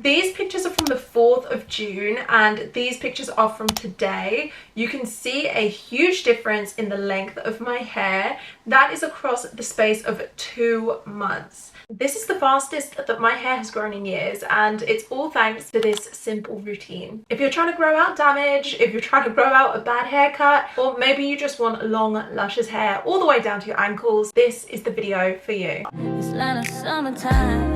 These pictures are from the 4th of June and these pictures are from today. You can see a huge difference in the length of my hair. That is across the space of 2 months. This is the fastest that my hair has grown in years, and it's all thanks to this simple routine. If you're trying to grow out damage, if you're trying to grow out a bad haircut, or maybe you just want long, luscious hair all the way down to your ankles, this is the video for you. It's Lana summertime.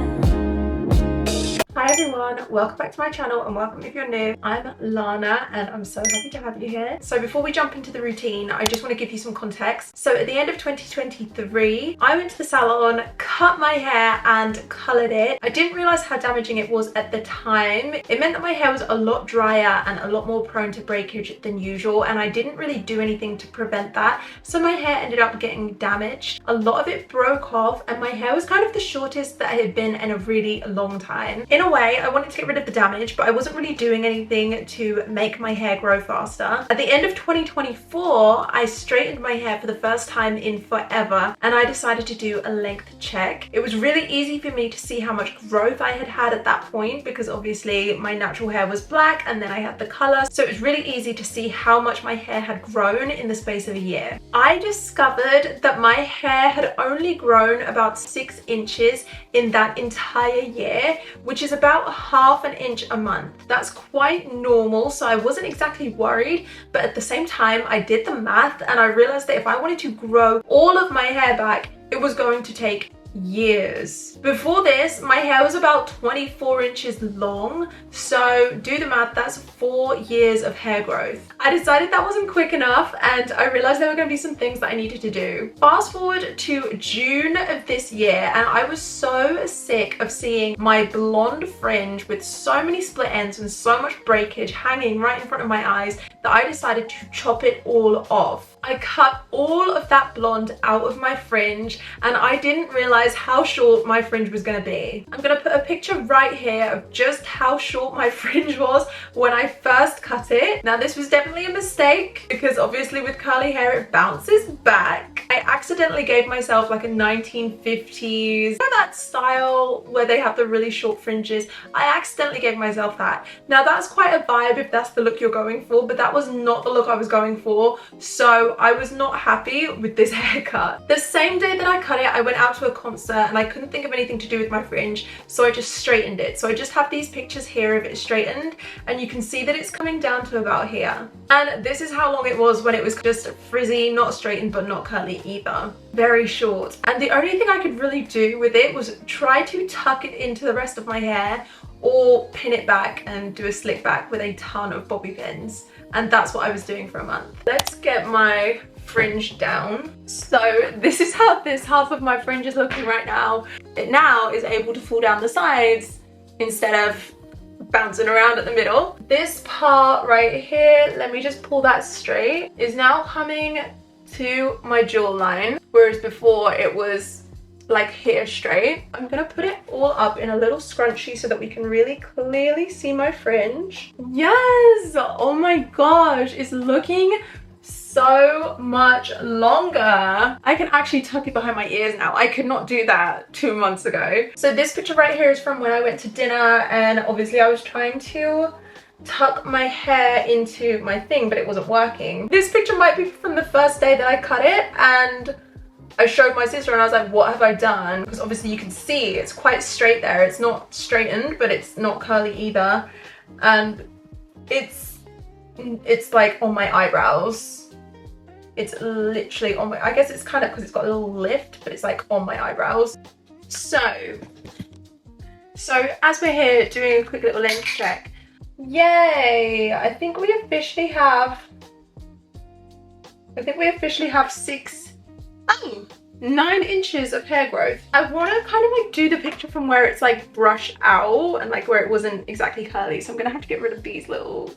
Hi everyone, welcome back to my channel and welcome if you're new. I'm Lana and I'm so happy to have you here. So before we jump into the routine, I just want to give you some context. So at the end of 2023, I went to the salon, cut my hair and coloured it. I didn't realise how damaging it was at the time. It meant that my hair was a lot drier and a lot more prone to breakage than usual, and I didn't really do anything to prevent that. So my hair ended up getting damaged. A lot of it broke off and my hair was kind of the shortest that it had been in a really long time. In a way, I wanted to get rid of the damage, but I wasn't really doing anything to make my hair grow faster. At the end of 2024, I straightened my hair for the first time in forever, and I decided to do a length check. It was really easy for me to see how much growth I had had at that point, because obviously my natural hair was black and then I had the color, so it was really easy to see how much my hair had grown in the space of a year. I discovered that my hair had only grown about 6 inches in that entire year, which is about ½ an inch a month. That's quite normal, so I wasn't exactly worried, but at the same time I did the math and I realized that if I wanted to grow all of my hair back, it was going to take years. Before this, my hair was about 24 inches long, so do the math, that's 4 years of hair growth. I decided that wasn't quick enough and I realized there were going to be some things that I needed to do. Fast forward to June of this year and I was so sick of seeing my blonde fringe with so many split ends and so much breakage hanging right in front of my eyes that I decided to chop it all off. I cut all of that blonde out of my fringe and I didn't realize how short my fringe was going to be. I'm going to put a picture right here of just how short my fringe was when I first cut it. Now this was definitely a mistake because obviously with curly hair it bounces back. I accidentally gave myself like a 1950s, you know that style where they have the really short fringes? I accidentally gave myself that. Now that's quite a vibe if that's the look you're going for, but that was not the look I was going for, so I was not happy with this haircut. The same day that I cut it, I went out to a concert and I couldn't think of anything to do with my fringe, so I just straightened it. So I just have these pictures here of it straightened and you can see that it's coming down to about here. And this is how long it was when it was just frizzy, not straightened but not curly either. Very short. And the only thing I could really do with it was try to tuck it into the rest of my hair or pin it back and do a slick back with a ton of bobby pins. And that's what I was doing for a month. Let's get my fringe down. So this is how this half of my fringe is looking right now. It now is able to fall down the sides instead of bouncing around at the middle. This part right here, let me just pull that straight, is now coming to my jawline, whereas before it was like here straight. I'm gonna put it all up in a little scrunchie so that we can really clearly see my fringe. Yes! Oh my gosh, it's looking so much longer. I can actually tuck it behind my ears now. I could not do that 2 months ago. So this picture right here is from when I went to dinner and obviously I was trying to tuck my hair into my thing, but it wasn't working. This picture might be from the first day that I cut it and I showed my sister and I was like, what have I done? Because obviously you can see it's quite straight there. It's not straightened, but it's not curly either. And it's like on my eyebrows. It's literally on my, I guess it's kind of because it's got a little lift, but it's like on my eyebrows. So as we're here doing a quick little length check, yay! I think we officially have 9 inches of hair growth. I want to kind of like do the picture from where it's like brushed out and like where it wasn't exactly curly, so I'm gonna have to get rid of these little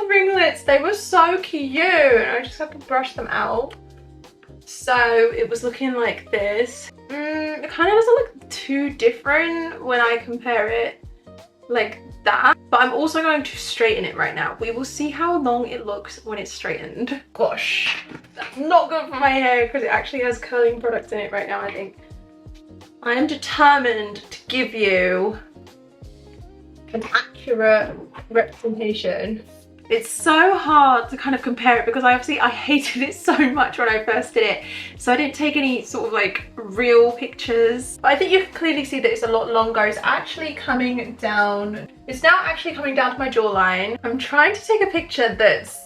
ringlets. They were so cute and I just have to brush them out. So it was looking like this. It kind of doesn't look too different when I compare it like that, but I'm also going to straighten it right now. We will see how long it looks when it's straightened. Gosh, that's not good for my hair because it actually has curling products in it right now, I think. I am determined to give you an accurate representation. It's so hard to kind of compare it because I hated it so much when I first did it. So I didn't take any sort of like real pictures. But I think you can clearly see that it's a lot longer. It's actually coming down. It's now actually coming down to my jawline. I'm trying to take a picture that's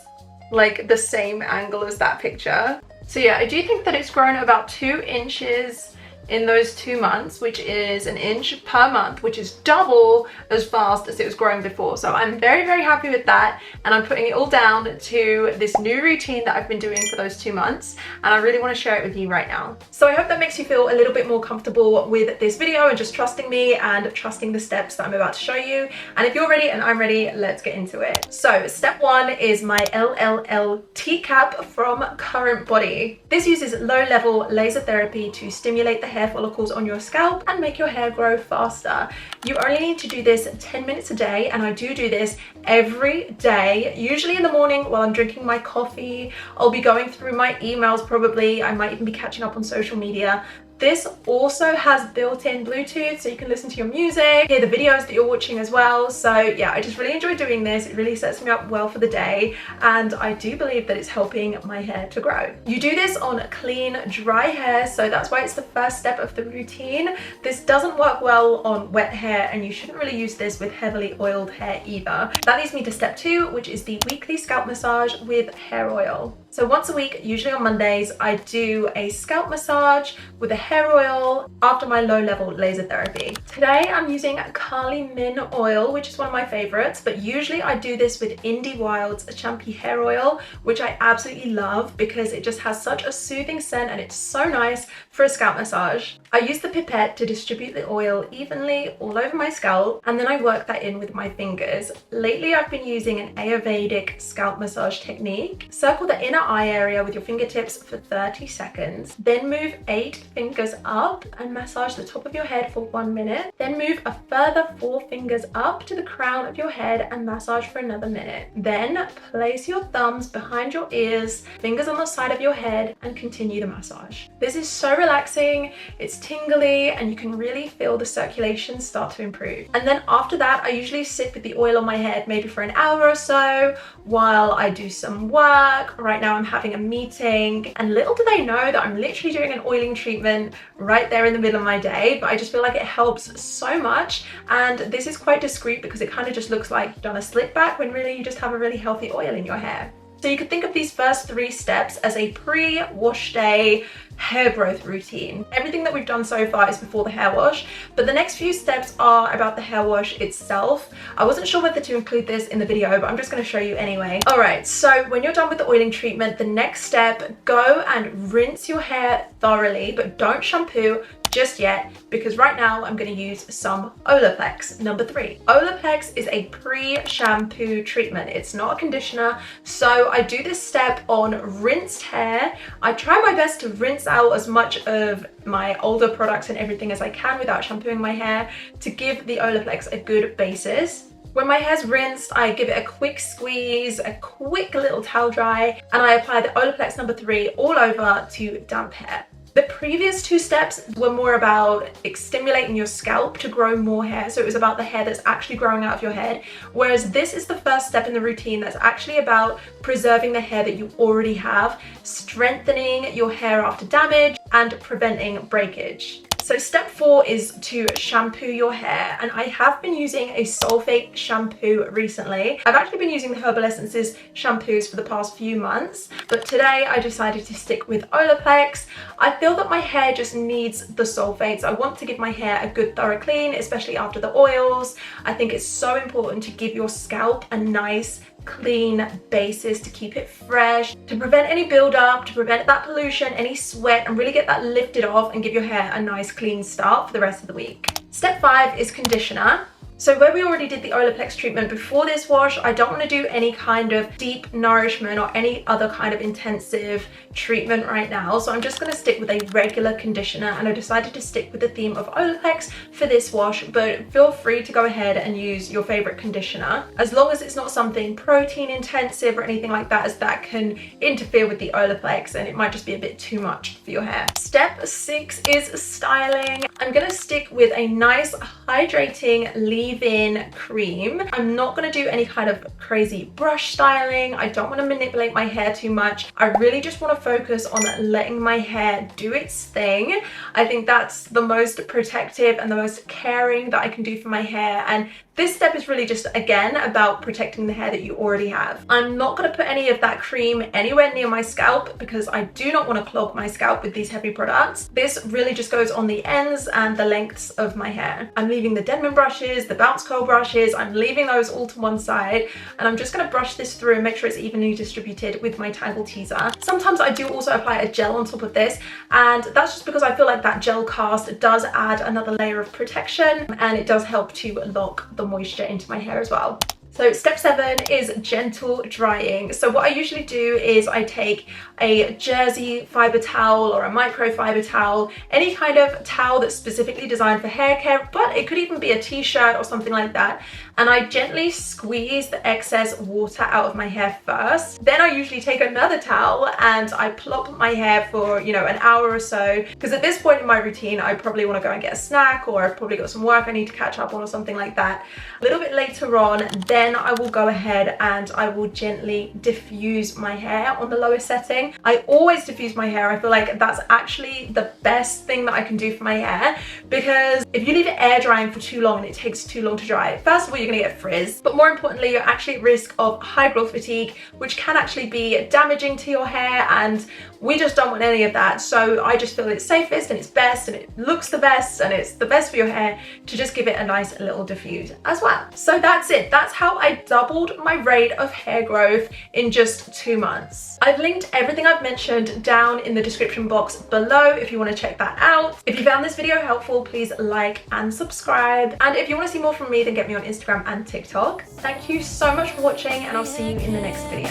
like the same angle as that picture. So yeah, I do think that it's grown about 2 inches in those 2 months, which is an inch per month, which is double as fast as it was growing before. So I'm very, very happy with that. And I'm putting it all down to this new routine that I've been doing for those 2 months. And I really want to share it with you right now. So I hope that makes you feel a little bit more comfortable with this video and just trusting me and trusting the steps that I'm about to show you. And if you're ready and I'm ready, let's get into it. So step 1 is my LLL T-cap from Current Body. This uses low-level laser therapy to stimulate the hair follicles on your scalp and make your hair grow faster. You only need to do this 10 minutes a day, and I do this every day, usually in the morning while I'm drinking my coffee. I'll be going through my emails probably. I might even be catching up on social media. This also has built-in Bluetooth, so you can listen to your music, hear the videos that you're watching as well. So yeah, I just really enjoy doing this. It really sets me up well for the day, and I do believe that it's helping my hair to grow. You do this on clean, dry hair, so that's why it's the first step of the routine. This doesn't work well on wet hair, and you shouldn't really use this with heavily oiled hair either. That leads me to step 2, which is the weekly scalp massage with hair oil. So once a week, usually on Mondays, I do a scalp massage with a hair oil after my low-level laser therapy. Today I'm using Carly Min oil, which is one of my favorites, but usually I do this with Indie Wild's Champy hair oil, which I absolutely love because it just has such a soothing scent and it's so nice for a scalp massage. I use the pipette to distribute the oil evenly all over my scalp, and then I work that in with my fingers. Lately I've been using an Ayurvedic scalp massage technique. Circle the inner eye area with your fingertips for 30 seconds, then move 8 fingers up and massage the top of your head for 1 minute, then move a further 4 fingers up to the crown of your head and massage for another minute. Then place your thumbs behind your ears, fingers on the side of your head, and continue the massage. This is so relaxing, it's tingly, and you can really feel the circulation start to improve. And then after that, I usually sit with the oil on my head maybe for an hour or so while I do some work. Right now I'm having a meeting, and little do they know that I'm literally doing an oiling treatment right there in the middle of my day, but I just feel like it helps so much. And this is quite discreet because it kind of just looks like you've done a slick back when really you just have a really healthy oil in your hair. So you could think of these first 3 steps as a pre-wash day hair growth routine. Everything that we've done so far is before the hair wash, but the next few steps are about the hair wash itself. I wasn't sure whether to include this in the video, but I'm just going to show you anyway. Alright, so when you're done with the oiling treatment, the next step, go and rinse your hair thoroughly, but don't shampoo just yet, because right now I'm going to use some Olaplex number 3. Olaplex is a pre-shampoo treatment. It's not a conditioner, so I do this step on rinsed hair. I try my best to rinse out as much of my older products and everything as I can without shampooing my hair to give the Olaplex a good basis. When my hair's rinsed, I give it a quick squeeze, a quick little towel dry, and I apply the Olaplex number 3 all over to damp hair. The previous 2 steps were more about stimulating your scalp to grow more hair, so it was about the hair that's actually growing out of your head, whereas this is the first step in the routine that's actually about preserving the hair that you already have, strengthening your hair after damage, and preventing breakage. So step 4 is to shampoo your hair, and I have been using a sulfate shampoo recently. I've actually been using the Herbal Essences shampoos for the past few months, but today I decided to stick with Olaplex. I feel that my hair just needs the sulfates. I want to give my hair a good thorough clean, especially after the oils. I think it's so important to give your scalp a nice clean basis to keep it fresh, to prevent any buildup, to prevent that pollution, any sweat, and really get that lifted off and give your hair a nice clean start for the rest of the week. Step 5 is conditioner. So where we already did the Olaplex treatment before this wash, I don't want to do any kind of deep nourishment or any other kind of intensive treatment right now. So I'm just going to stick with a regular conditioner, and I decided to stick with the theme of Olaplex for this wash, but feel free to go ahead and use your favorite conditioner, as long as it's not something protein intensive or anything like that, as that can interfere with the Olaplex and it might just be a bit too much for your hair. Step 6 is styling. I'm going to stick with a nice hydrating leave-in cream. I'm not going to do any kind of crazy brush styling. I don't want to manipulate my hair too much. I really just want to focus on letting my hair do its thing. I think that's the most protective and the most caring that I can do for my hair, and this step is really just, again, about protecting the hair that you already have. I'm not going to put any of that cream anywhere near my scalp because I do not want to clog my scalp with these heavy products. This really just goes on the ends and the lengths of my hair. I'm leaving the Denman brushes, the bounce curl brushes, I'm leaving those all to one side, and I'm just going to brush this through and make sure it's evenly distributed with my Tangle Teaser. Sometimes I do also apply a gel on top of this, and that's just because I feel like that gel cast does add another layer of protection, and it does help to lock the moisture into my hair as well. So step 7 is gentle drying. So what I usually do is I take a jersey fiber towel or a microfiber towel, any kind of towel that's specifically designed for hair care, but it could even be a t-shirt or something like that, and I gently squeeze the excess water out of my hair first. Then I usually take another towel and I plop my hair for, you know, an hour or so, because at this point in my routine I probably want to go and get a snack, or I've probably got some work I need to catch up on or something like that. A little bit later on, then I will go ahead and I will gently diffuse my hair on the lowest setting. I always diffuse my hair. I feel like that's actually the best thing that I can do for my hair, because if you leave it air drying for too long and it takes too long to dry, first of all, you're gonna get frizz, but more importantly, you're actually at risk of high growth fatigue, which can actually be damaging to your hair, and we just don't want any of that. So I just feel it's safest and it's best and it looks the best and it's the best for your hair to just give it a nice little diffuse as well. So that's it. That's how I doubled my rate of hair growth in just 2 months. I've linked everything I've mentioned down in the description box below if you want to check that out. If you found this video helpful, please like and subscribe. And if you want to see more from me, then get me on Instagram and TikTok. Thank you so much for watching, and I'll see you in the next video.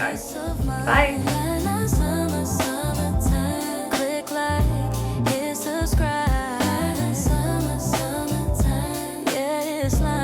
Bye. It's like